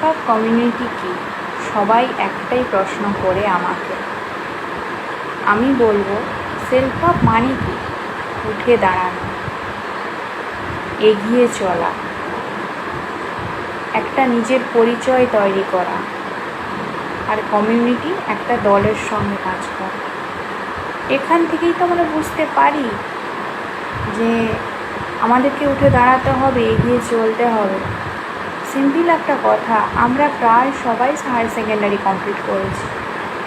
Up community কি? সবাই একটাই প্রশ্ন করে আমাকে। আমি বলবো সেলফ আপ মানে কি? উঠে দাঁড়ানো, এগিয়ে চলা, একটা নিজের পরিচয় তৈরি করা, আর কমিউনিটি একটা দলের সঙ্গে কাজ করা। এখান থেকেই তো আমরা বুঝতে পারি যে আমাদেরকে উঠে দাঁড়াতে হবে, এগিয়ে চলতে হবে। সিম্পল একটা কথা, আমরা প্রায় সবাই হায়ার সেকেন্ডারি কমপ্লিট করেছি।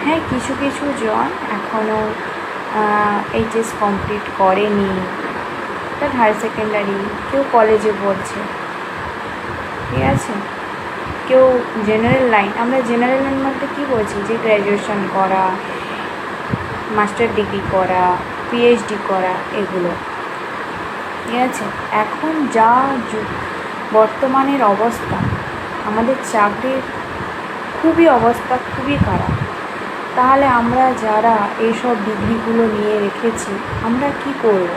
হ্যাঁ, কিছু কিছু জন এখনও এইচএস কমপ্লিট করেনি, তার হায়ার সেকেন্ডারি, কেউ কলেজে পড়ছে, ঠিক আছে, কেউ জেনারেল লাইন। আমরা জেনারেল লাইন মধ্যে কী বলছি, যে গ্র্যাজুয়েশন করা, মাস্টার ডিগ্রি করা, পিএইচডি করা, এগুলো, ঠিক আছে। এখন যা বর্তমানের অবস্থা, আমাদের চাকরির অবস্থা খুবই খারাপ। তাহলে আমরা যারা এইসব ডিগ্রিগুলো নিয়ে রেখেছি, আমরা কি করব?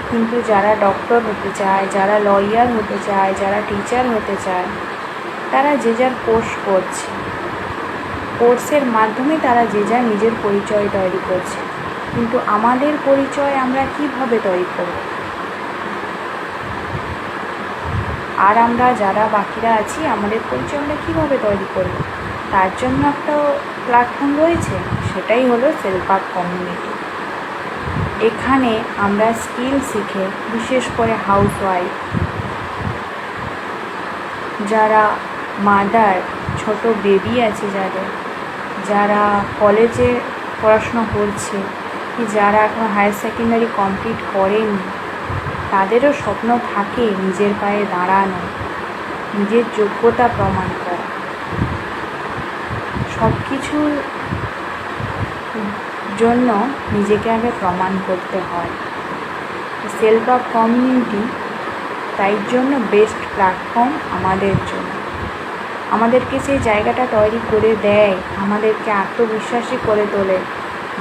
কিন্তু যারা ডক্টর হতে চায়, যারা লয়ার হতে চায়, যারা টিচার হতে চায়, তারা যে যার কোর্স করছে, কোর্সের মাধ্যমে তারা যে যার নিজের পরিচয় তৈরি করছে। কিন্তু আমাদের পরিচয় আমরা কিভাবে তৈরি করব? আর আমরা যারা বাকিরা আছি, আমাদের পরিচয় আমরা কীভাবে তৈরি করব? তার জন্য একটা প্ল্যাটফর্ম রয়েছে, সেটাই হলো সেলফ আপ কমিউনিটি। এখানে আমরা স্কিল শিখে, বিশেষ করে হাউসওয়াইফ, যারা মাদার, ছোট বেবি আছে যাদের, যারা কলেজে পড়াশোনা করছে, কি যারা এখন হায়ার সেকেন্ডারি কমপ্লিট করেনি, তাদেরও স্বপ্ন থাকে নিজের পায়ে দাঁড়ানো, নিজের যোগ্যতা প্রমাণ করা। সব কিছুর জন্য নিজেকে আগে প্রমাণ করতে হয়। সেলফ আপ কমিউনিটি তাই জন্য বেস্ট প্ল্যাটফর্ম আমাদের জন্য। আমাদেরকে সেই জায়গাটা তৈরি করে দেয়, আমাদেরকে আত্মবিশ্বাসী করে তোলে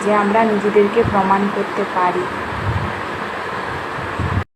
যে আমরা নিজেদেরকে প্রমাণ করতে পারি।